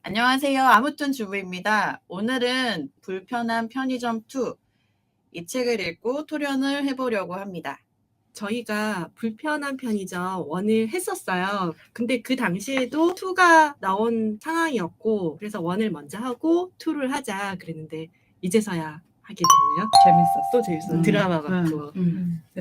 안녕하세요. 아무튼 주부입니다. 오늘은 불편한 편의점 2, 이 책을 읽고 토론을 해보려고 합니다. 저희가 불편한 편의점 1을 했었어요. 근데 그 당시에도 2가 나온 상황이었고, 그래서 1을 먼저 하고 2를 하자 그랬는데 이제서야 하게 됐네요. 재밌었어. 또 재밌어. 드라마 같고.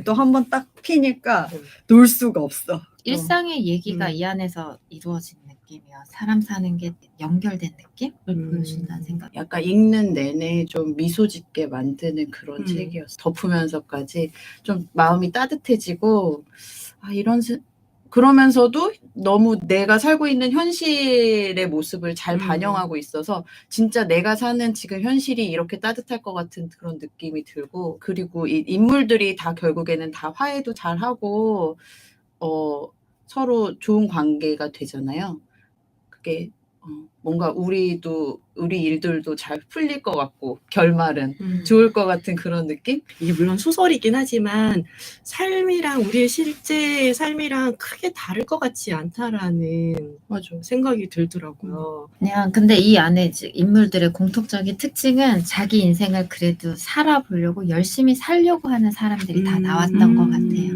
또 한 번 딱 피니까 놀 수가 없어. 일상의 얘기가 이 안에서 이루어진 느낌이야. 사람 사는 게 연결된 느낌을 보여준다는 생각. 약간 읽는 내내 좀 미소 짓게 만드는 그런 책이었어. 덮으면서까지 좀 마음이 따뜻해지고, 그러면서도 너무 내가 살고 있는 현실의 모습을 잘 반영하고 있어서 진짜 내가 사는 지금 현실이 이렇게 따뜻할 것 같은 그런 느낌이 들고, 그리고 이 인물들이 다 결국에는 다 화해도 잘하고 서로 좋은 관계가 되잖아요. 그게 뭔가 우리 일들도 잘 풀릴 것 같고 결말은 좋을 것 같은 그런 느낌? 이게 물론 소설이긴 하지만 삶이랑 우리의 실제의 삶이랑 크게 다를 것 같지 않다라는 생각이 들더라고요. 그냥 근데 이 안에 인물들의 공통적인 특징은 자기 인생을 그래도 살아보려고 열심히 살려고 하는 사람들이 다 나왔던 것 같아요.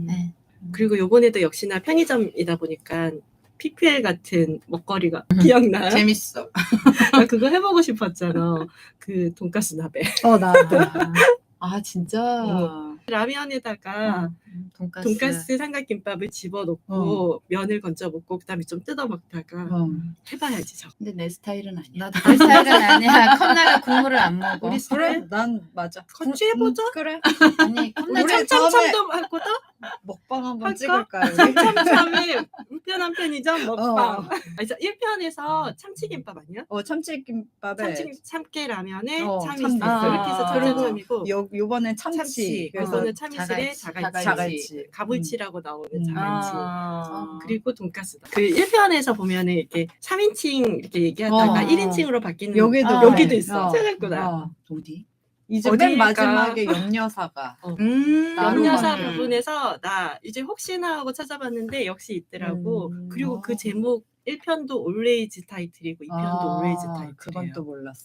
네. 그리고 요번에도 역시나 편의점이다 보니까 PPL 같은 먹거리가 기억나요? 재밌어. 나 그거 해보고 싶었잖아. 그 돈가스 나베. 나도. 아 진짜? 라면에다가 돈가스 삼각김밥을 집어넣고 면을 건져 먹고 그다음에 좀 뜯어 먹다가 해봐야지 저. 근데 내 스타일은 아니야. 나도 내 스타일은 아니야. 컵라면 국물을 안 먹어. 우리 그래? 난 맞아. 같이 해보자. 그래. 아니 컵라면 우리 참참참도 할 거다? 먹방 한번 할까? 찍을까요? 참참참의 불편한 편의점 먹방. 1편에서 참치김밥 아니야? 참치김밥에 참깨라면에 참이 참 있어. 이렇게 해서 그리고 참참이고 요번엔 참치. 그래서는 참이슬에 자갈치. 가불치라고 나오는 자갈치. 그리고 돈가스다. 그 1편에서 보면은 이렇게 3인칭 이렇게 얘기하다가 1인칭으로 바뀌는 여기도 있어. 찾았구나. 어디? 이제 어디일까? 맨 마지막에 염려사가 염려사 나루만. 부분에서 나 이제 혹시나 하고 찾아봤는데 역시 있더라고. 그리고 그 제목 1편도 올레이즈 타이틀이고 2편도 올레이즈 타이틀이에요. 그건 또 몰랐어.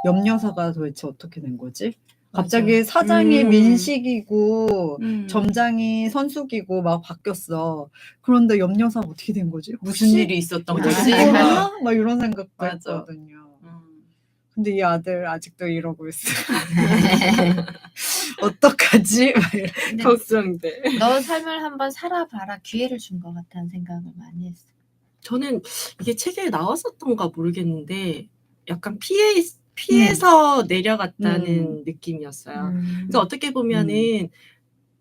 염려사가 도대체 어떻게 된 거지? 갑자기 사장이 민식이고 점장이 선숙이고 막 바뀌었어. 그런데 염려사가 어떻게 된 거지? 무슨 일이 있었던 거지? 그랬나? 막 이런 생각도 맞아. 했거든요. 근데 이 아들 아직도 이러고 있어. 어떡하지? 걱정돼. 너 삶을 한번 살아봐라. 기회를 준 것 같다는 생각을 많이 했어. 저는 이게 책에 나왔었던가 모르겠는데 약간 피해서 내려갔다는 느낌이었어요. 그래서 어떻게 보면은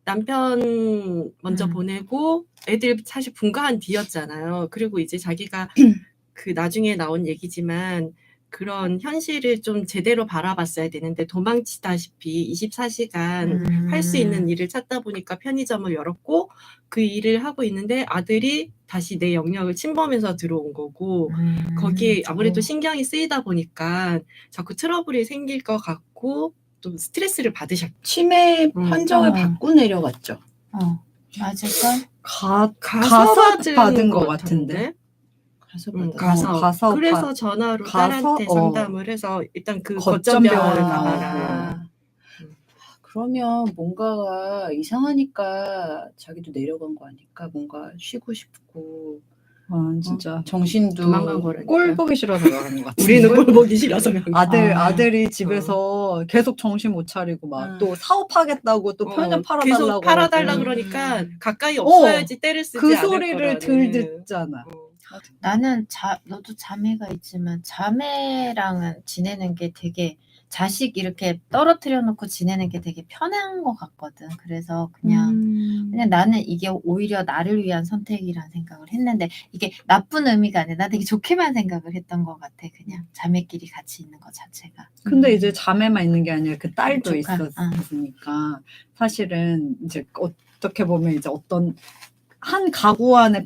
남편 먼저 보내고 애들 사실 분가한 뒤였잖아요. 그리고 이제 자기가 그 나중에 나온 얘기지만 그런 현실을 좀 제대로 바라봤어야 되는데 도망치다시피 24시간 할 수 있는 일을 찾다 보니까 편의점을 열었고 그 일을 하고 있는데 아들이 다시 내 영역을 침범해서 들어온 거고 거기에 아무래도 신경이 쓰이다 보니까 자꾸 트러블이 생길 것 같고 좀 스트레스를 받으셨죠. 치매 판정을 받고 내려갔죠. 맞을까? 가서 받은 것 같은데. 가서 그래서 전화로 딸한테 상담을 해서 일단 그 거점병원을 가봐라. 그러면 뭔가가 이상하니까 자기도 내려간 거 아닐까? 뭔가 쉬고 싶고 진짜 정신도 도망간 거라니까. 꼴 보기 싫어서 그런 것 같아. 우리는 꼴 보기 싫어서 아들이 집에서 계속 정신 못 차리고 막 또 사업하겠다고 또 편의점 팔아달라고 계속 팔아달라 그러니까 가까이 없어야지 때를 쓰지 그 않을 소리를 덜 듣잖아. 나는 너도 자매가 있지만 자매랑은 지내는 게 되게 자식 이렇게 떨어뜨려 놓고 지내는 게 되게 편한 것 같거든. 그래서 그냥 나는 이게 오히려 나를 위한 선택이라는 생각을 했는데 이게 나쁜 의미가 아니라 나 되게 좋게만 생각을 했던 것 같아. 그냥 자매끼리 같이 있는 것 자체가. 근데 이제 자매만 있는 게 아니라 그 딸도 조카. 있었으니까 사실은 이제 어떻게 보면 이제 어떤 한 가구 안에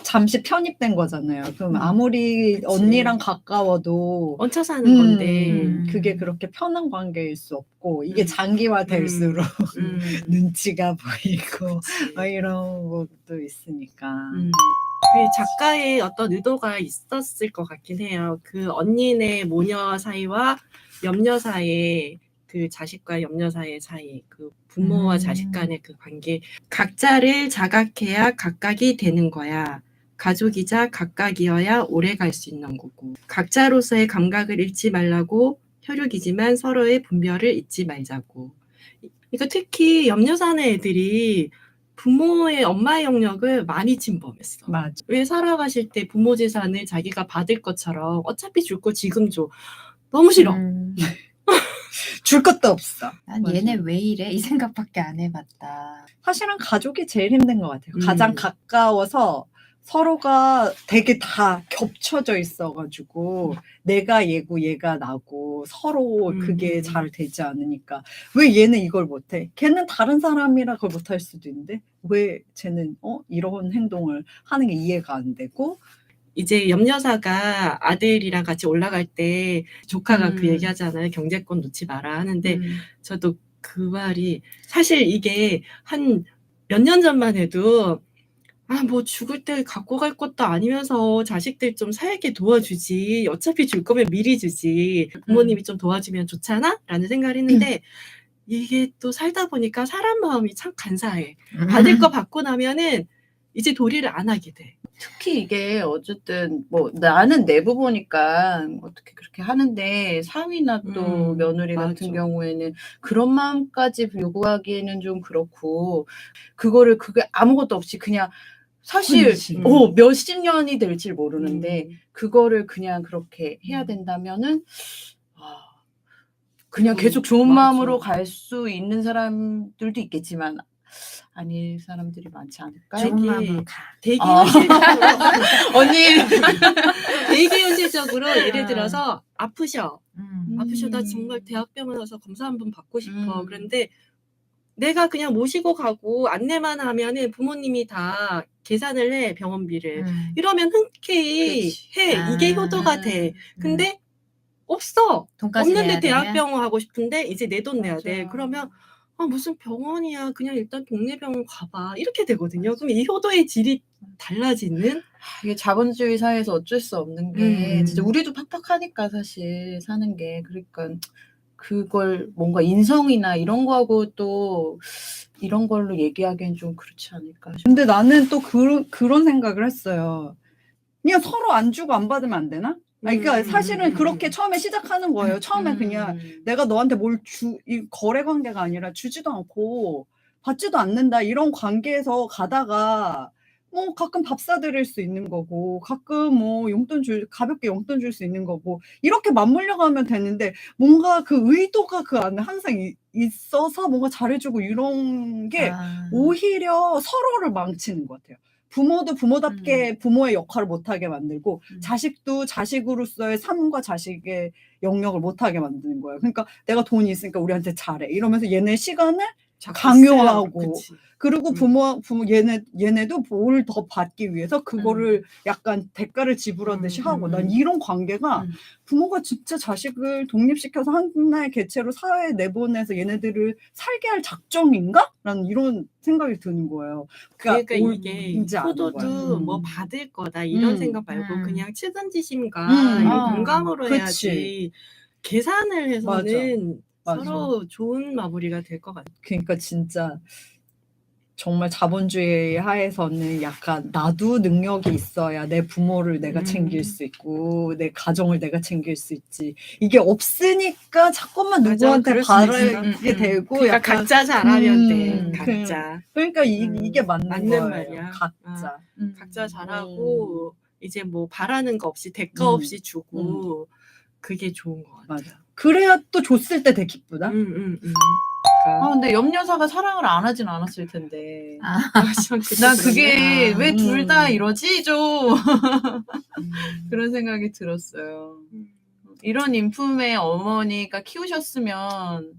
잠시 편입된 거잖아요. 그럼 아무리 언니랑 가까워도 얹혀 사는 건데 그게 그렇게 편한 관계일 수 없고 이게 장기화 될수록 눈치가 보이고 막 이런 것도 있으니까 그 작가의 어떤 의도가 있었을 것 같긴 해요. 그 언니네 모녀 사이와 염려 사이의 그 자식과 염려 사이의 사이, 그 부모와 자식 간의 그 관계, 각자를 자각해야 각각이 되는 거야. 가족이자 각각이어야 오래 갈 수 있는 거고. 각자로서의 감각을 잃지 말라고 혈육이지만 서로의 분별을 잊지 말자고. 그러니까 특히 염려 사는 애들이 부모의 엄마의 영역을 많이 침범했어. 맞아. 왜 살아가실 때 부모 재산을 자기가 받을 것처럼 어차피 줄 거 지금 줘. 너무 싫어. 줄 것도 없어. 난 맞아. 얘네 왜 이래? 이 생각밖에 안 해봤다. 사실은 가족이 제일 힘든 것 같아요. 가장 가까워서 서로가 되게 다 겹쳐져 있어가지고 내가 얘고 얘가 나고 서로 그게 잘 되지 않으니까 왜 얘는 이걸 못해? 걔는 다른 사람이라 그걸 못할 수도 있는데 왜 쟤는 이런 행동을 하는 게 이해가 안 되고 이제 염려사가 아들이랑 같이 올라갈 때 조카가 그 얘기 하잖아요. 경제권 놓지 마라 하는데 저도 그 말이 사실 이게 한 몇 년 전만 해도 뭐 죽을 때 갖고 갈 것도 아니면서 자식들 좀 살게 도와주지. 어차피 줄 거면 미리 주지. 부모님이 좀 도와주면 좋잖아? 라는 생각을 했는데 이게 또 살다 보니까 사람 마음이 참 간사해. 받을 거 받고 나면은 이제 도리를 안 하게 돼. 특히 이게 어쨌든 뭐 나는 내부 보니까 어떻게 그렇게 하는데 사위나 또 며느리 같은 맞아. 경우에는 그런 마음까지 요구하기에는 좀 그렇고 그거를 그게 아무것도 없이 그냥 사실 그렇지. 몇십 년이 될지 모르는데 그거를 그냥 그렇게 해야 된다면은 그냥 계속 좋은 맞아. 마음으로 갈 수 있는 사람들도 있겠지만 아닐 사람들이 많지 않을까요? 되게- 좋은 마음으로 가. 되게 아. 현실적으로 언니 되게 현실적으로 예를 들어서 아프셔. 아프셔. 나 음. 정말 대학병원 와서 검사 한번 받고 싶어. 음. 그런데 내가 그냥 모시고 가고 안내만 하면은 부모님이 다 계산을 해, 병원비를. 이러면 흔쾌히 그치. 해. 이게 아. 효도가 돼. 근데 없어. 돈까지 없는데 내야 되면? 대학병원 하고 싶은데 이제 내 돈 내야 돼. 맞아. 그러면 무슨 병원이야. 그냥 일단 동네 병원 가봐. 이렇게 되거든요. 그럼 이 효도의 질이 달라지는? 이게 자본주의 사회에서 어쩔 수 없는 게 진짜 음. 우리도 팍팍하니까 사실 사는 게 그러니까 그걸 뭔가 인성이나 이런 거하고 또 이런 걸로 얘기하기엔 좀 그렇지 않을까 싶어요. 근데 나는 또 그런 생각을 했어요. 그냥 서로 안 주고 안 받으면 안 되나? 그러니까 사실은 그렇게 처음에 시작하는 거예요. 처음에 그냥 내가 너한테 이 거래 관계가 아니라 주지도 않고 받지도 않는다 이런 관계에서 가다가 뭐 가끔 밥 사드릴 수 있는 거고 가끔 뭐 가볍게 용돈 줄 수 있는 거고 이렇게 맞물려 가면 되는데 뭔가 그 의도가 그 안에 항상 있어서 뭔가 잘해주고 이런 게 오히려 서로를 망치는 것 같아요. 부모도 부모답게 부모의 역할을 못하게 만들고 자식도 자식으로서의 삶과 자식의 영역을 못하게 만드는 거예요. 그러니까 내가 돈이 있으니까 우리한테 잘해 이러면서 얘네 시간을 강요하고 그치. 그리고 얘네도 뭘 더 받기 위해서 그거를 약간 대가를 지불하듯이 하고 난 이런 관계가 부모가 진짜 자식을 독립시켜서 하나의 개체로 사회에 내보내서 얘네들을 살게 할 작정인가? 라는 이런 생각이 드는 거예요. 그러니까 이게 옳은지 아는 효도도 거야. 뭐 받을 거다 이런 생각 말고 그냥 측은지심과 이런 공감으로 그치. 해야지 계산을 해서는 맞아. 서로 좋은 마무리가 될 것 같아요. 그러니까 진짜 정말 자본주의 하에서는 약간 나도 능력이 있어야 내 부모를 내가 챙길 수 있고 내 가정을 내가 챙길 수 있지. 이게 없으니까 자꾸만 맞아, 누구한테 그럴 수 바라게 있어. 되고 그러니까 약간 각자 잘하면 돼. 그- 각자. 그러니까 이게 맞는 거예요. 말이야. 각자. 각자 잘하고 이제 뭐 바라는 거 없이 대가 없이 주고 그게 좋은 것 같아. 맞아. 그래야 또 줬을 때 되게 기쁘다. 근데 염려사가 사랑을 안 하진 않았을 텐데. 그치, 나 그러네. 그게 왜 둘 다 이러지? 좀 그런 생각이 들었어요. 이런 인품의 어머니가 키우셨으면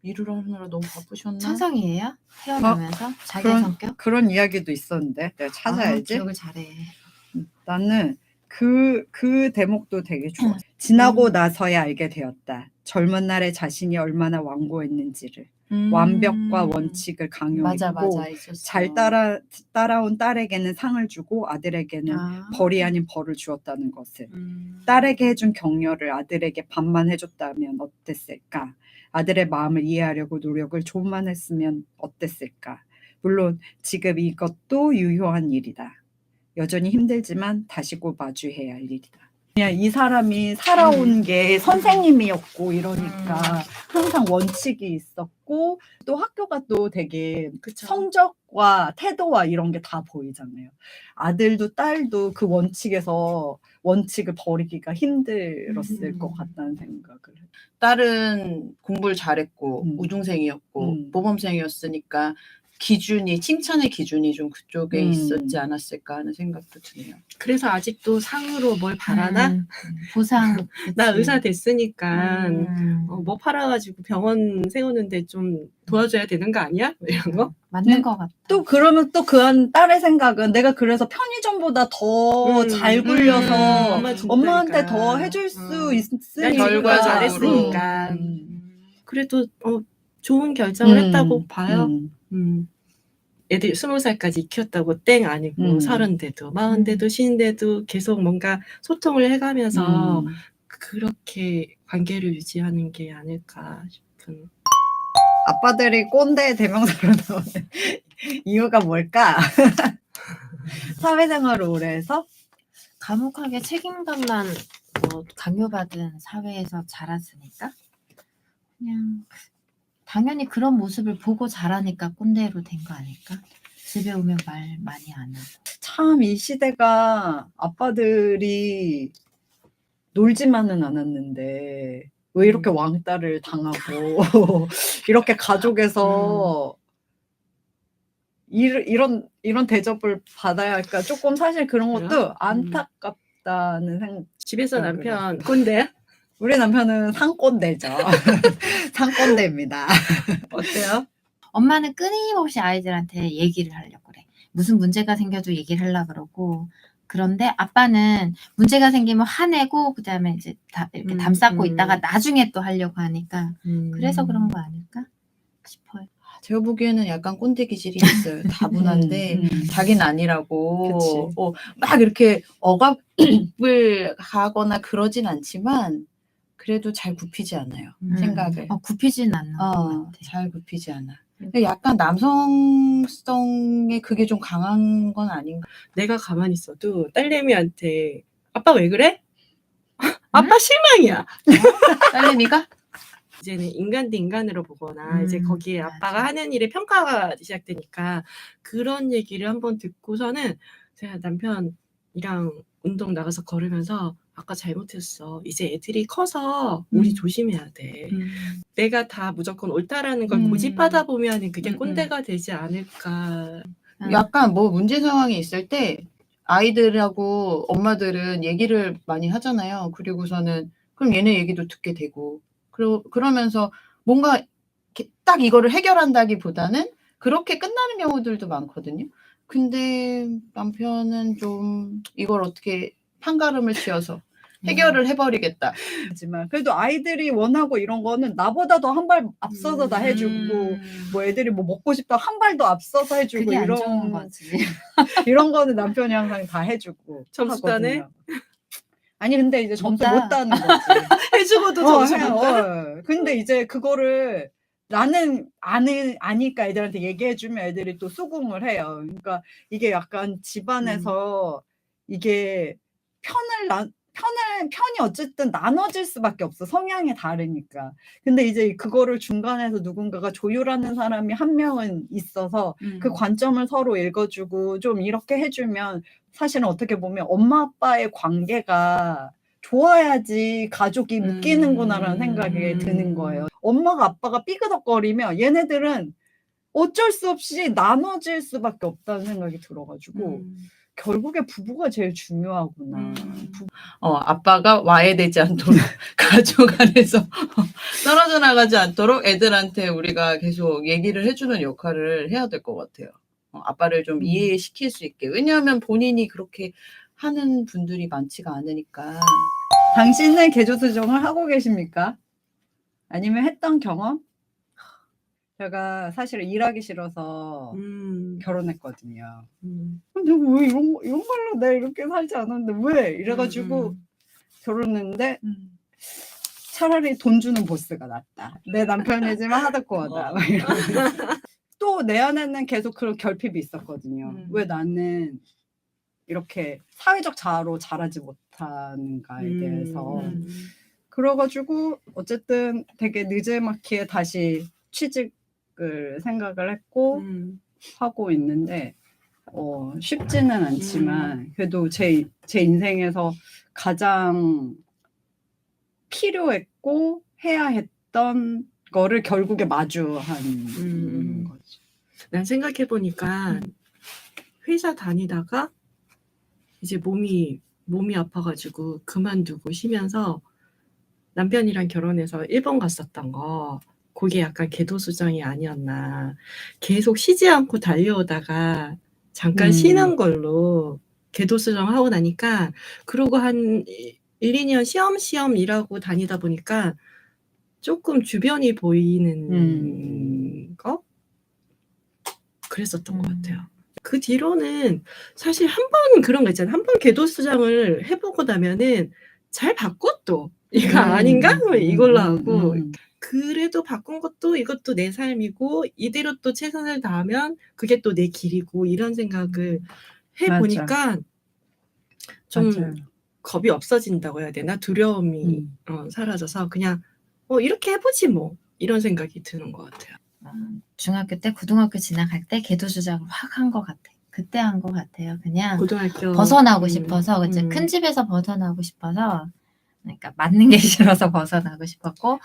일을 하느라 너무 바쁘셨나? 천성이에요? 태어나면서? 자기 성격? 그런 이야기도 있었는데 내가 찾아야지. 기억을 잘해. 나는 그 대목도 되게 좋아. 지나고 나서야 알게 되었다. 젊은 날에 자신이 얼마나 완고했는지를. 완벽과 원칙을 강요했고 맞아 있었어. 잘 따라온 딸에게는 상을 주고 아들에게는 벌이 아닌 벌을 주었다는 것을. 딸에게 해준 격려를 아들에게 반만 해줬다면 어땠을까? 아들의 마음을 이해하려고 노력을 조금만 했으면 어땠을까? 물론 지금 이것도 유효한 일이다. 여전히 힘들지만 다시 꼭 마주해야 할 일이다. 그냥 이 사람이 살아온 게 선생님이었고 이러니까 항상 원칙이 있었고 또 학교가 또 되게 그쵸. 성적과 태도와 이런 게 다 보이잖아요. 아들도 딸도 그 원칙을 버리기가 힘들었을 것 같다는 생각을 해요. 딸은 공부를 잘했고 우등생이었고 모범생이었으니까 칭찬의 기준이 좀 그쪽에 있었지 않았을까 하는 생각도 드네요. 그래서 아직도 상으로 뭘 바라나? 보상. 나 그치. 의사 됐으니까 뭐 팔아가지고 병원 세우는데 좀 도와줘야 되는 거 아니야? 이런 거? 맞는 것 같다. 또 그러면 또 그 딸의 생각은 내가 그래서 편의점보다 더 잘 굴려서 엄마한테 더 해줄 수 있으니까 결과 잘했으니까. 그래도 좋은 결정을 했다고 봐요. 애들 20살까지 익혔다고 땡 아니고 30대도 40대도 50대도 계속 뭔가 소통을 해가면서 그렇게 관계를 유지하는 게 아닐까 싶은. 아빠들이 꼰대 대명사로 나오는 이유가 뭘까? 사회생활을 오래 해서? 과묵하게 책임감만 강요받은 사회에서 자랐으니까 그냥 당연히 그런 모습을 보고 자라니까 꼰대로 된 거 아닐까? 집에 오면 말 많이 안 하고. 참 이 시대가 아빠들이 놀지만은 않았는데 왜 이렇게 왕따를 당하고 이렇게 가족에서 이런 대접을 받아야 할까? 조금 사실 그런 것도 안타깝다는 생각. 집에서 남편 꼰대야? 우리 남편은 상꼰대죠. 상꼰대입니다. 어때요? 엄마는 끊임없이 아이들한테 얘기를 하려고 그래. 무슨 문제가 생겨도 얘기를 하려고 그러고. 그런데 아빠는 문제가 생기면 화내고 그다음에 이제 이렇게 담쌓고 있다가 나중에 또 하려고 하니까 그래서 그런 거 아닐까 싶어요. 제가 보기에는 약간 꼰대 기질이 있어요. 다분한데 자기는 아니라고 막 이렇게 억압을 하거나 그러진 않지만 그래도 잘 굽히지 않아요. 생각을. 굽히진 않는 것 같아. 잘 굽히지 않아. 약간 남성성에 그게 좀 강한 건 아닌가. 내가 가만히 있어도 딸내미한테 아빠 왜 그래? 아빠 실망이야. 딸내미가? 이제는 인간 대 인간으로 보거나 이제 거기에 아빠가 하는 일에 평가가 시작되니까 그런 얘기를 한번 듣고서는 제가 남편이랑 운동 나가서 걸으면서 아까 잘못했어. 이제 애들이 커서 우리 조심해야 돼. 내가 다 무조건 옳다라는 걸 고집하다 보면 그게 꼰대가 되지 않을까. 약간 뭐 문제 상황이 있을 때 아이들하고 엄마들은 얘기를 많이 하잖아요. 그리고서는 그럼 얘네 얘기도 듣게 되고 그러면서 뭔가 딱 이거를 해결한다기보다는 그렇게 끝나는 경우들도 많거든요. 근데 남편은 좀 이걸 어떻게 판가름을 씌워서 해결을 해버리겠다. 하지만 그래도 아이들이 원하고 이런 거는 나보다도 한 발 앞서서 다 해주고 뭐 애들이 뭐 먹고 싶다 한 발 더 앞서서 해주고 그게 안 좋은 거지. 이런 거는 남편이 항상 다 해주고 점수 따네? 아니 근데 이제 점수 못 따는 거지. 해주고도 점수 못 따. 근데 이제 그거를 나는 아니까 애들한테 얘기해주면 애들이 또 수긍을 해요. 그러니까 이게 약간 집안에서 이게 편이 어쨌든 나눠질 수밖에 없어. 성향이 다르니까. 근데 이제 그거를 중간에서 누군가가 조율하는 사람이 한 명은 있어서 그 관점을 서로 읽어주고 좀 이렇게 해주면 사실은 어떻게 보면 엄마 아빠의 관계가 좋아야지 가족이 묶이는구나라는 생각이 드는 거예요. 엄마가 아빠가 삐그덕거리면 얘네들은 어쩔 수 없이 나눠질 수밖에 없다는 생각이 들어가지고 결국에 부부가 제일 중요하구나. 아빠가 와해되지 않도록 가족 안에서 떨어져 나가지 않도록 애들한테 우리가 계속 얘기를 해주는 역할을 해야 될 것 같아요. 아빠를 좀 이해시킬 수 있게. 왜냐하면 본인이 그렇게 하는 분들이 많지가 않으니까. 당신은 개조수정을 하고 계십니까? 아니면 했던 경험? 제가 사실 일하기 싫어서 결혼했거든요. 근데 왜 이런 걸로 내가 이렇게 살지 않았는데 왜? 이래가지고 결혼했는데 차라리 돈 주는 보스가 낫다. 내 남편이지만 하드코어다. 막 이러면서. 또 내 안에는 계속 그런 결핍이 있었거든요. 왜 나는 이렇게 사회적 자아로 자라지 못하는가에 대해서. 그래가지고 어쨌든 되게 늦지막히에 다시 취직을 생각을 했고 하고 있는데 쉽지는 않지만 그래도 제 인생에서 가장 필요했고 해야 했던 거를 결국에 마주한 거죠. 난 생각해보니까 회사 다니다가 이제 몸이 아파가지고 그만두고 쉬면서 남편이랑 결혼해서 일본 갔었던 거, 그게 약간 개도수정이 아니었나. 계속 쉬지 않고 달려오다가 잠깐 쉬는 걸로 개도수정하고 나니까, 그러고 한 1, 2년 시험시험 일하고 다니다 보니까 조금 주변이 보이는 거? 그랬었던 것 같아요. 그 뒤로는 사실 한 번 그런 거 있잖아요. 한 번 개도수정을 해보고 나면은 잘 바꿔 또. 이거 아닌가? 이걸로 하고. 그래도 바꾼 것도 이것도 내 삶이고 이대로 또 최선을 다하면 그게 또 내 길이고 이런 생각을 해보니까 좀 맞아요. 겁이 없어진다고 해야 되나? 두려움이 사라져서 그냥 이렇게 해보지 뭐 이런 생각이 드는 것 같아요. 중학교 때 고등학교 지나갈 때 개도수정을 확 한 것 같아. 그때 한 것 같아요. 그냥 고등학교 벗어나고 싶어서 이제 큰 집에서 벗어나고 싶어서 그러니까 맞는 게 싫어서 벗어나고 싶었고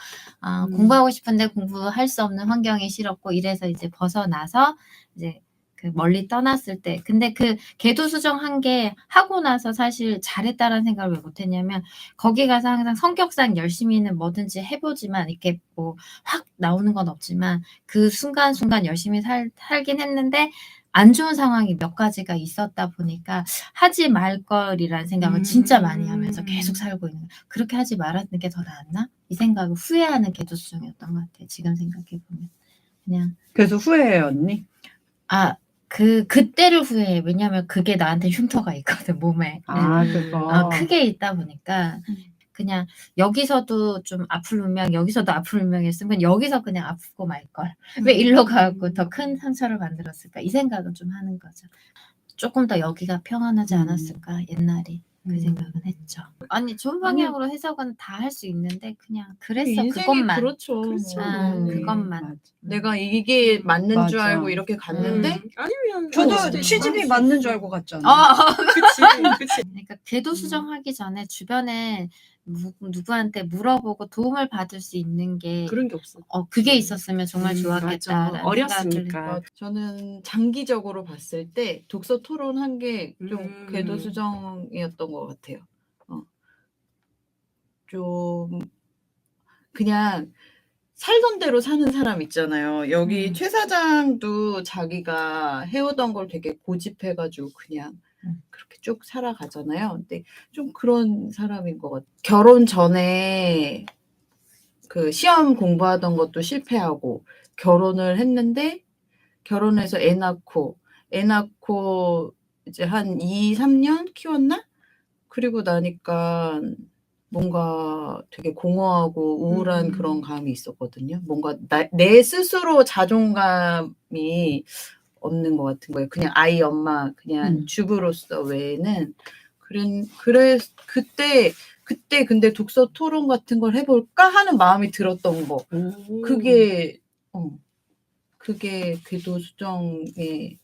공부하고 싶은데 공부할 수 없는 환경이 싫었고 이래서 이제 벗어나서 이제 그 멀리 떠났을 때 근데 그 개도수정한 게 하고 나서 사실 잘했다라는 생각을 왜 못했냐면 거기 가서 항상 성격상 열심히는 뭐든지 해보지만 이렇게 뭐 확 나오는 건 없지만 그 순간순간 열심히 살긴 했는데 안 좋은 상황이 몇 가지가 있었다 보니까 하지 말 걸이라는 생각을 진짜 많이 하면서 계속 살고 있는 거예요. 그렇게 하지 말았는 게 더 낫나? 이 생각을 후회하는 개도수정이었던 것 같아요. 지금 생각해보면. 그냥 그래서 후회해요, 언니? 그때를 후회해. 왜냐면 그게 나한테 흉터가 있거든, 몸에. 그거. 크게 있다 보니까 그냥 여기서도 좀 아플 운명, 여기서도 아플 운명이었으면 여기서 그냥 아프고 말걸. 왜 일로 가고 더 큰 상처를 만들었을까? 이 생각은 좀 하는 거죠. 조금 더 여기가 평안하지 않았을까? 옛날이. 그 생각은 했죠. 아니 좋은 방향으로 해석은 다 할 수 있는데 그냥 그랬어 인생이 그것만. 그렇죠. 그것만. 맞아. 내가 이게 맞는 줄 맞아. 알고 이렇게 갔는데 아니면 저도 취직이 맞는 줄 알고 갔잖아요. 그치. 그러니까 궤도 수정하기 전에 주변에 누구한테 물어보고 도움을 받을 수 있는 게 그런 게 없어. 그게 있었으면 정말 좋았겠다라는 맞아. 어렸으니까. 저는 장기적으로 봤을 때 독서 토론한 게 좀 궤도 수정이었던 것 같아요. 좀 그냥 살던 대로 사는 사람 있잖아요. 여기 최 사장도 자기가 해오던 걸 되게 고집해가지고 그냥 그렇게 쭉 살아가잖아요. 근데 좀 그런 사람인 것 같아요. 결혼 전에 그 시험 공부하던 것도 실패하고 결혼을 했는데 결혼해서 애 낳고 이제 한 2, 3년 키웠나? 그리고 나니까 뭔가 되게 공허하고 우울한 그런 감이 있었거든요. 뭔가 내 스스로 자존감이 없는 것 같은 거예요. 그냥 아이 엄마, 그냥 주부로서 외에는. 그래 그때 근데 독서 토론 같은 걸 해볼까 하는 마음이 들었던 거. 그게 궤도 수정의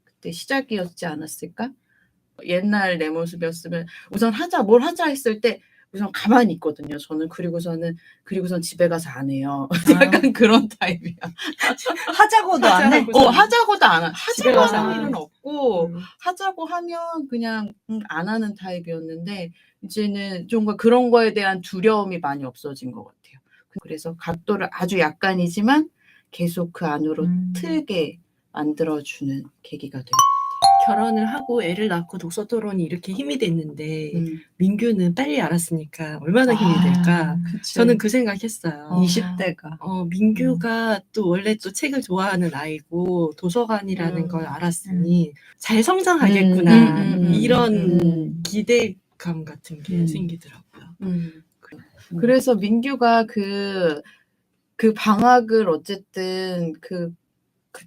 그때 시작이었지 않았을까? 옛날 내 모습이었으면 우선 뭘 하자 했을 때 우선 가만히 있거든요. 저는 그리고선 집에 가서 안 해요. 약간 그런 타입이야. 하자고도 안 해? 하자고도 안 해. 집에 하자고 가서 하는 안 일은 해. 없고 하자고 하면 그냥 안 하는 타입이었는데 이제는 좀 그런 거에 대한 두려움이 많이 없어진 것 같아요. 그래서 각도를 아주 약간이지만 계속 그 안으로 틀게 만들어주는 계기가 됩니다. 결혼을 하고 애를 낳고 독서 토론이 이렇게 힘이 됐는데 민규는 빨리 알았으니까 얼마나 힘이 될까? 그치. 저는 그 생각했어요. 20대가. 민규가 또 원래 또 책을 좋아하는 아이고 도서관이라는 걸 알았으니 잘 성장하겠구나 이런 기대감 같은 게 생기더라고요. 그래서 민규가 그 방학을 어쨌든 그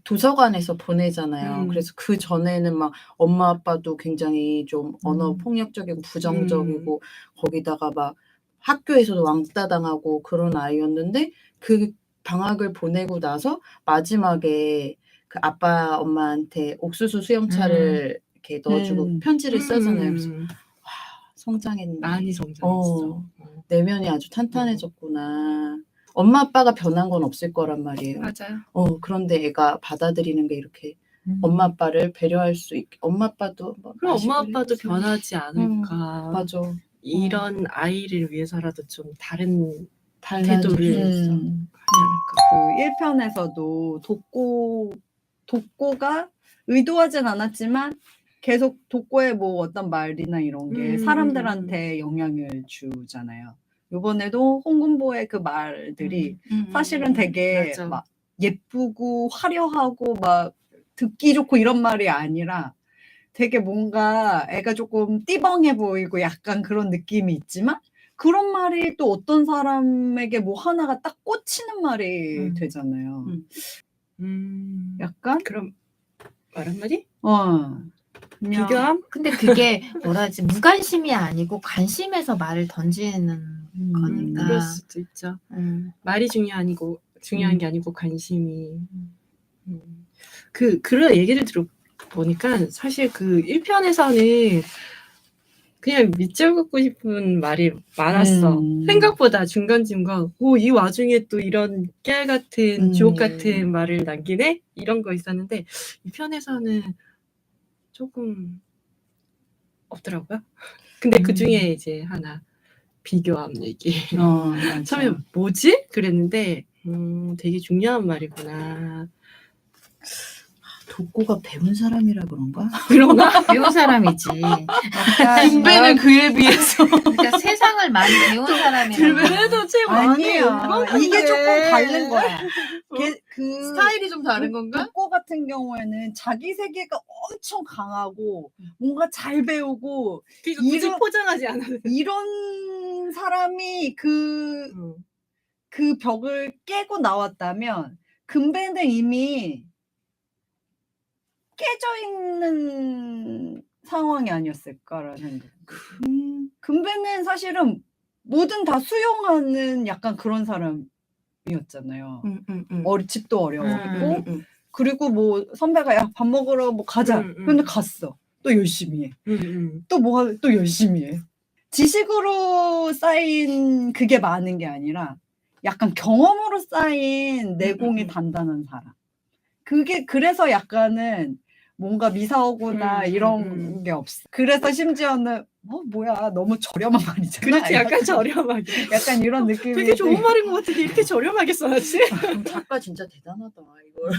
도서관에서 보내잖아요. 그래서 그 전에는 막 엄마 아빠도 굉장히 좀 언어 폭력적이고 부정적이고 거기다가 막 학교에서도 왕따 당하고 그런 아이였는데 그 방학을 보내고 나서 마지막에 그 아빠 엄마한테 옥수수 수염차를 이렇게 넣어주고 편지를 써잖아요. 그래서 와, 성장했네. 많이 성장했어. 내면이 아주 탄탄해졌구나. 엄마 아빠가 변한 건 없을 거란 말이에요. 맞아요. 그런데 애가 받아들이는 게 이렇게 엄마 아빠를 배려할 수 있게. 엄마 아빠도 뭐 그럼 엄마 마시고 아빠도 이러면서. 변하지 않을까. 맞아. 이런 아이를 위해서라도 좀 다른 달라질 수 태도를 있어. 하지 않을까. 그 1편에서도 독고가 의도하진 않았지만 계속 독고의 뭐 어떤 말이나 이런 게 사람들한테 영향을 주잖아요. 이번에도 홍금보의 그 말들이 사실은 되게 맞아. 막 예쁘고 화려하고 막 듣기 좋고 이런 말이 아니라 되게 뭔가 애가 조금 띠벙해 보이고 약간 그런 느낌이 있지만 그런 말이 또 어떤 사람에게 뭐 하나가 딱 꽂히는 말이 되잖아요. 약간 그럼 말 한마디? 그냥 비교함? 근데 그게 뭐라 하지 무관심이 아니고 관심에서 말을 던지는 거니까. 그럴 수도 있죠. 말이 중요한 게 아니고 관심이. 그런 얘기를 들어보니까 사실 그 1편에서는 그냥 밑줄 긋고 싶은 말이 많았어. 생각보다 중간중간 이 와중에 또 이런 깨알 같은 주옥 같은 말을 남기네? 이런 거 있었는데 이 편에서는 조금 없더라고요. 근데 그 중에 이제 하나 비교함 얘기. 처음에 뭐지? 그랬는데 되게 중요한 말이구나. 독고가 배운 사람이라 그런가? 그런가? 배운 사람이지. 김배는 그에 비해서 그러니까 세상을 많이 배운 사람이라. 그래도 제 아니야. 이게 조금 다른 거야. 그 스타일이 좀 다른 건가? 독고 같은 경우에는 자기 세계가 엄청 강하고 뭔가 잘 배우고 그러니까 굳이 이런- 포장하지 않아도 돼. 이런 사람이 그 벽을 깨고 나왔다면 금배는 이미 깨져 있는 상황이 아니었을까라는 생각. 금배는 사실은 뭐든 다 수용하는 약간 그런 사람이었잖아요. 집도 어려웠고 그리고 뭐 선배가 야 밥 먹으러 뭐 가자. 근데 갔어. 또 열심히 해. 또 열심히 해. 지식으로 쌓인 그게 많은 게 아니라 약간 경험으로 쌓인 내공이 단단한 사람. 그게 그래서 약간은 뭔가 미사오거나 이런 게 없어. 그래서 심지어는 뭐야 너무 저렴한 말이잖아. 그렇지, 약간 저렴하게. 약간 이런 느낌이 되게 좋은 말인 것 같은데 이렇게 저렴하게 써야지. 작가 진짜 대단하다 이걸.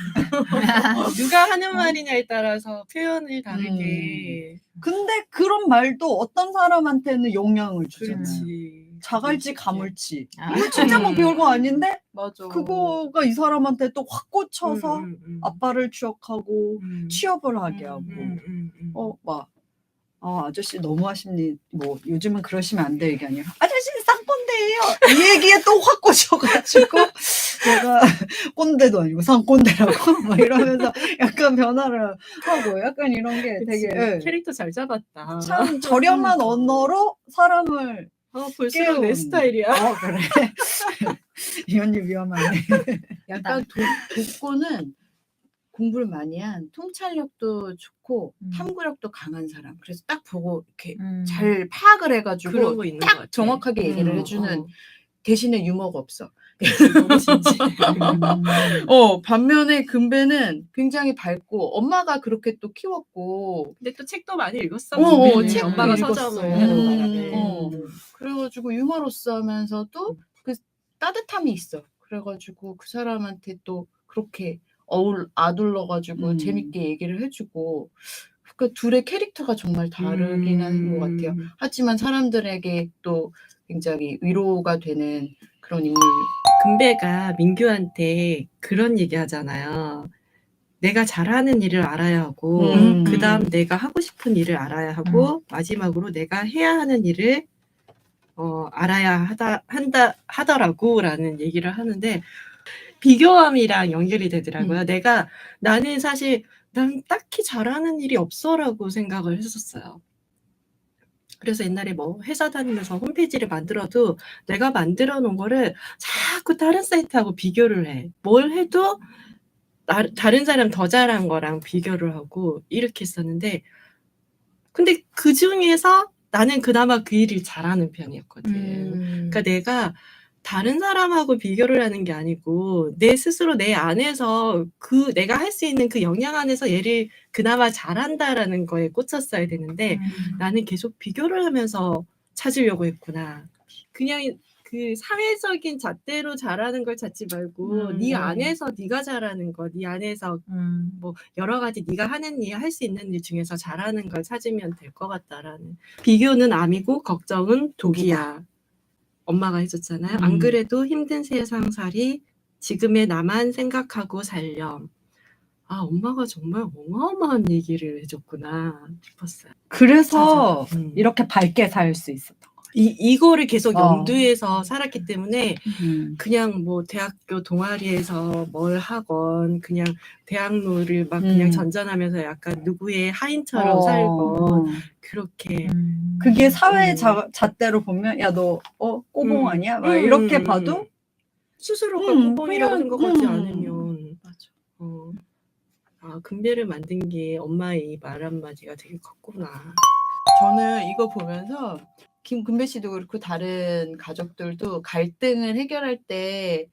누가 하는 말이냐에 따라서 표현을 다르게. 근데 그런 말도 어떤 사람한테는 영향을 주잖아요. 그렇지. 자갈치 가물치. 아. 이거 진짜 뭐 별거 아닌데 맞아. 그거가 이 사람한테 또 확 꽂혀서 아빠를 추억하고 취업을 하게 하고 아저씨 너무 하십니 뭐 요즘은 그러시면 안 돼 이게 아니라 아저씨는 쌍꼰대예요 이 얘기에 또 확 꽂혀가지고 내가 꼰대도 아니고 쌍꼰대라고 막 이러면서 약간 변화를 하고 약간 이런 게 되게 캐릭터 잘 잡았다. 참 저렴한 언어로 사람을 볼수록 내 스타일이야. 그래. 이 언니 위험하네. 약간 독고는 공부를 많이 한 통찰력도 좋고 탐구력도 강한 사람. 그래서 딱 보고 이렇게 잘 파악을 그런 해가지고 거 있는 것 딱 같아. 정확하게 얘기를 해주는 대신에 유머가 없어. 너무 진지해. 반면에 금배는 굉장히 밝고 엄마가 그렇게 또 키웠고 근데 또 책도 많이 읽었어. 책도 엄마가 읽었어. 서점을 하는 바람에. 그래가지고 유머러스 하면서도 그 따뜻함이 있어. 그래가지고 그 사람한테 또 그렇게 아둘러가지고 재밌게 얘기를 해주고 그 둘의 캐릭터가 정말 다르긴 한 것 같아요. 하지만 사람들에게 또 굉장히 위로가 되는 그런 인물. 금배가 민규한테 그런 얘기 하잖아요. 내가 잘하는 일을 알아야 하고, 그 다음 내가 하고 싶은 일을 알아야 하고, 마지막으로 내가 해야 하는 일을 알아야 하더라고 라는 얘기를 하는데, 비교함이랑 연결이 되더라고요. 나는 사실, 난 딱히 잘하는 일이 없어라고 생각을 했었어요. 그래서 옛날에 뭐 회사 다니면서 홈페이지를 만들어도 내가 만들어 놓은 거를 자꾸 다른 사이트하고 비교를 해. 뭘 해도 다른 사람 더 잘한 거랑 비교를 하고 이렇게 했었는데, 근데 그 중에서 나는 그나마 그 일을 잘하는 편이었거든. 그러니까 내가 다른 사람하고 비교를 하는 게 아니고 내 스스로 내 안에서 내가 할 수 있는 그 역량 안에서 얘를 그나마 잘한다라는 거에 꽂혔어야 되는데 나는 계속 비교를 하면서 찾으려고 했구나. 그냥 그 사회적인 잣대로 잘하는 걸 찾지 말고 네 안에서 네가 잘하는 거, 네 안에서 뭐 여러 가지 네가 하는 일, 할 수 있는 일 중에서 잘하는 걸 찾으면 될 것 같다라는. 비교는 암이고 걱정은 독이야. 엄마가 해줬잖아요. 안 그래도 힘든 세상살이 지금의 나만 생각하고 살렴. 아, 엄마가 정말 어마어마한 얘기를 해줬구나 싶었어요. 그래서 찾아봐. 이렇게 밝게 살 수 있었던 거. 이거를 계속 염두에서 살았기 때문에 같아요. 그냥 뭐 대학교 동아리에서 뭘 하건 그냥 대학로를 막 그냥 전전하면서 약간 누구의 하인처럼 살건 그렇게 그게 사회 잣대로 보면 야 너 꼬봉 아니야? 막 이렇게 봐도 스스로가 꼬봉이라고 그냥, 생각하지 않으면 맞아. 아, 금배를 만든 게 엄마의 이 말 한마디가 되게 컸구나. 저는 이거 보면서 김금배 씨도 그렇고 다른 가족들도 갈등을 해결할 때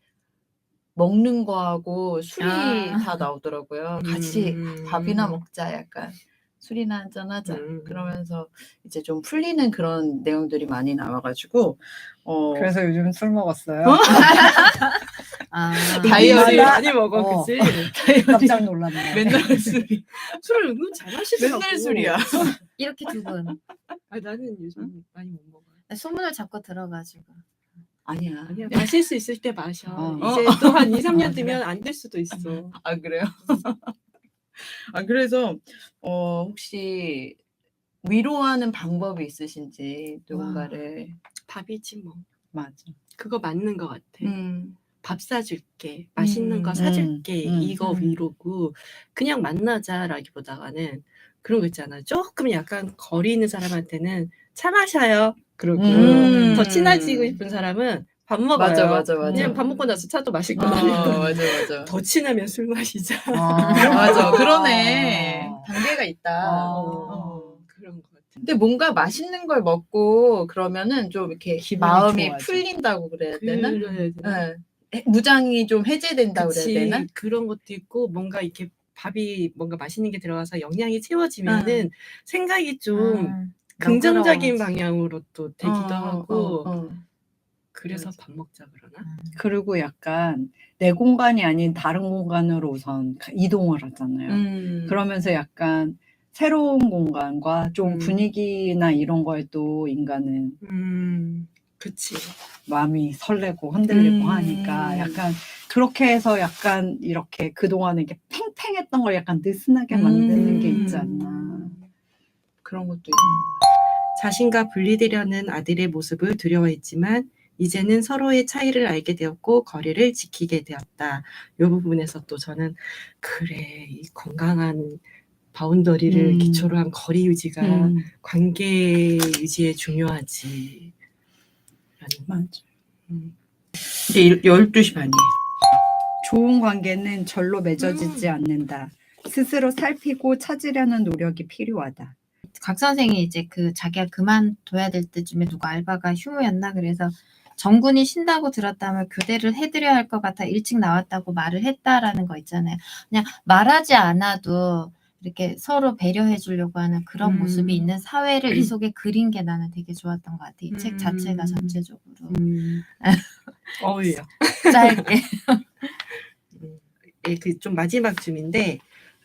먹는 거하고 술이 다 나오더라고요. 같이 밥이나 먹자, 약간 술이나 한잔 하자. 그러면서 이제 좀 풀리는 그런 내용들이 많이 나와가지고 그래서 요즘 술 먹었어요. 다이어리 다이어리 많이 먹어, 그치? 깜짝 놀랐네. 맨날 술이 술을 은근 잘 마시더라고. 맨날 술이야. 이렇게 두 분. 아, 나는 요즘 많이 못 먹어. 소문을 자꾸 들어가지고. 아니야. 아니야, 마실 수 있을 때 마셔. 어. 이제 또 한 2, 3년 뒤면 안 될 수도 있어. 아, 그래요? 아, 그래서 혹시 위로하는 방법이 있으신지 누군가를. 밥이지 뭐. 맞아. 그거 맞는 것 같아. 밥 사줄게, 맛있는 거 음. 사줄게, 이거 위로고 그냥 만나자라기보다는 그런 거 있잖아. 조금 약간 거리 있는 사람한테는 차 마셔요. 그러고 더 친해지고 싶은 사람은 밥 먹어요. 맞아. 그냥 밥 먹고 나서 차도 마실 거잖아요. 맞아. 더 친하면 술 마시자. 맞아. 그러네. 단계가 있다. 그런 것 같아. 근데 뭔가 맛있는 걸 먹고 그러면은 좀 이렇게 기분이 마음이 좋아져. 풀린다고 그래야 되나? 그래야 되나? 무장이 좀 해제된다고 그치. 그래야 되나? 그런 것도 있고 뭔가 이렇게 밥이 뭔가 맛있는 게 들어가서 영양이 채워지면은 생각이 좀 긍정적인 방향으로 또 되기도 하고 그래서 맞아. 밥 먹자 그러나? 그리고 약간 내 공간이 아닌 다른 공간으로 우선 이동을 하잖아요. 그러면서 약간 새로운 공간과 좀 분위기나 이런 거에 또 인간은 그치. 마음이 설레고 흔들리고 하니까 약간 그렇게 해서 약간 이렇게 그동안에 이렇게 팽팽했던 걸 약간 느슨하게 만드는 게 있지 않나. 그런 것도 있고. 자신과 분리되려는 아들의 모습을 두려워했지만 이제는 서로의 차이를 알게 되었고 거리를 지키게 되었다. 이 부분에서 또 저는 그래, 이 건강한 바운더리를 기초로 한 거리 유지가 관계 유지에 중요하지. 맞아. 이제 12시 반이에요. 좋은 관계는 절로 맺어지지 않는다. 스스로 살피고 찾으려는 노력이 필요하다. 각 선생이 이제 자기가 그만둬야 될 때쯤에 누가 알바가 휴무였나 그래서 정군이 쉰다고 들었다면 교대를 해드려야 할 것 같아 일찍 나왔다고 말을 했다라는 거 있잖아요. 그냥 말하지 않아도 이렇게 서로 배려해 주려고 하는 그런 모습이 있는 사회를 이 속에 그린 게 나는 되게 좋았던 것 같아. 이 책 자체가 전체적으로. 어울려. 짧게. 그 좀 마지막 쯤인데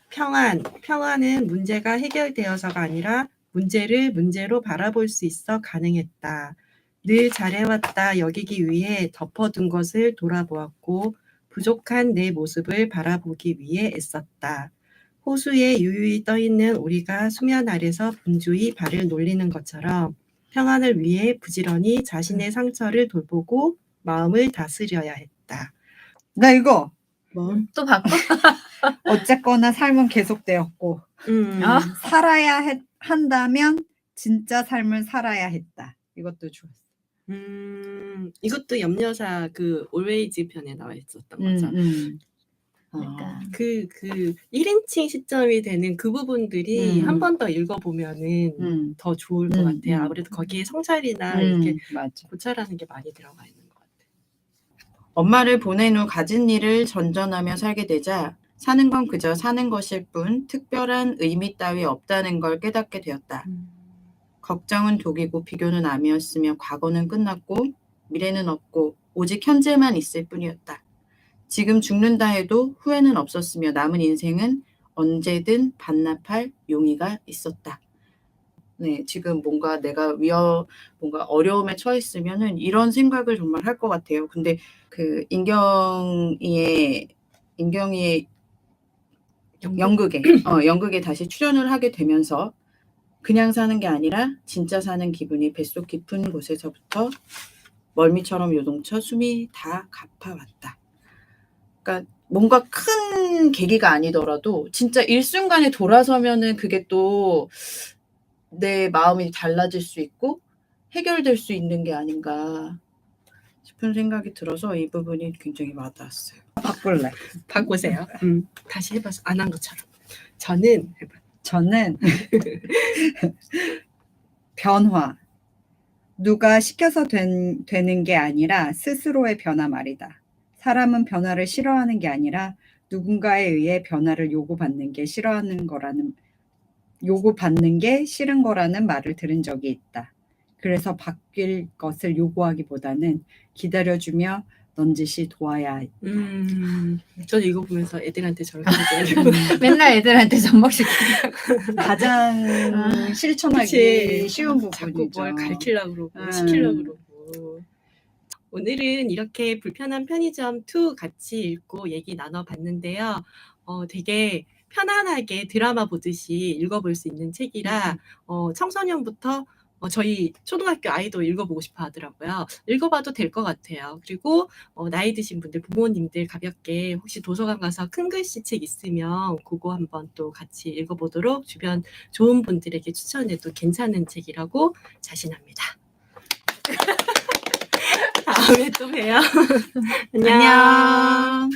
평안은 문제가 해결되어서가 아니라 문제를 문제로 바라볼 수 있어 가능했다. 늘 잘해왔다 여기기 위해 덮어둔 것을 돌아보았고 부족한 내 모습을 바라보기 위해 애썼다. 호수에 유유히 떠있는 오리가 수면 아래서 분주히 발을 놀리는 것처럼 평안을 위해 부지런히 자신의 상처를 돌보고 마음을 다스려야 했다. 나 이거 뭐? 또 바꿔? 어쨌거나 삶은 계속되었고 아? 한다면 진짜 삶을 살아야 했다. 이것도 좋았어. 이것도 염려사 그 always 편에 나와 있었던 거죠. 그러니까. 그 1인칭 시점이 되는 그 부분들이 한 번 더 읽어보면은 더 좋을 것 같아요. 아무래도 거기에 성찰이나 이렇게 맞아. 고찰하는 게 많이 들어가 있는 것 같아요. 엄마를 보낸 후 가진 일을 전전하며 살게 되자 사는 건 그저 사는 것일 뿐 특별한 의미 따위 없다는 걸 깨닫게 되었다. 걱정은 독이고 비교는 암이었으며 과거는 끝났고 미래는 없고 오직 현재만 있을 뿐이었다. 지금 죽는다 해도 후회는 없었으며 남은 인생은 언제든 반납할 용의가 있었다. 네, 지금 뭔가 내가 뭔가 어려움에 처했으면은 이런 생각을 정말 할 것 같아요. 근데 그 인경이의 연극에 다시 출연을 하게 되면서 그냥 사는 게 아니라 진짜 사는 기분이 뱃속 깊은 곳에서부터 멀미처럼 요동쳐 숨이 다 가파왔다. 그러니까 뭔가 큰 계기가 아니더라도 진짜 일순간에 돌아서면은 그게 또 내 마음이 달라질 수 있고 해결될 수 있는 게 아닌가 싶은 생각이 들어서 이 부분이 굉장히 와닿았어요. 바꿀래. 바꾸세요. 다시 해봐서 안 한 것처럼. 저는 변화. 누가 시켜서 되는 게 아니라 스스로의 변화 말이다. 사람은 변화를 싫어하는 게 아니라 누군가에 의해 변화를 요구받는 게 싫은 거라는 말을 들은 적이 있다. 그래서 바뀔 것을 요구하기보다는 기다려주며 넌지시 도와야 했다. 저도 이거 보면서 애들한테 저렇게 해야 맨날 애들한테 접목시키고. 가장 실천하기 쉬운 부분이죠. 자꾸 뭘 가르치려고 그러고 시키려고 그러고. 오늘은 이렇게 불편한 편의점 2 같이 읽고 얘기 나눠봤는데요. 되게 편안하게 드라마 보듯이 읽어볼 수 있는 책이라 청소년부터 저희 초등학교 아이도 읽어보고 싶어 하더라고요. 읽어봐도 될 것 같아요. 그리고 나이 드신 분들, 부모님들 가볍게 혹시 도서관 가서 큰 글씨 책 있으면 그거 한번 또 같이 읽어보도록 주변 좋은 분들에게 추천해도 괜찮은 책이라고 자신합니다. 다음에 또 봬요. 안녕.